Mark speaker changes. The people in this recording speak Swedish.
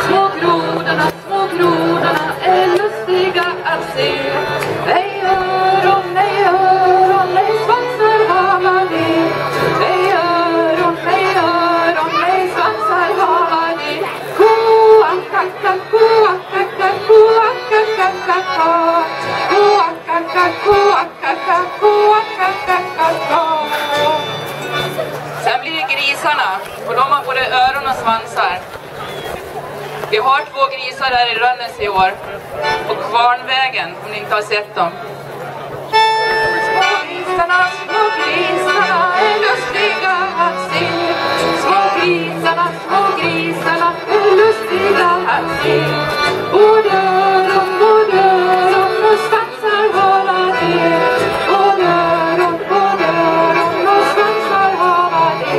Speaker 1: Små grodorna är lustiga att se. Nej öron, nej svansar har man det. Nej öron, nej svansar har man det. Koakaka, koakaka, koakaka, koakaka, koakaka, koakaka. Sen blir det grisarna, och de har både öron och svansar. Vi har 2 grisar här i Rönnäs i år, på Kvarnvägen, om ni inte har sett dem. Små grisarna är lustiga att se. Små grisarna är lustiga att se. Både öron och svansar har man det. Både öron och svansar har man det.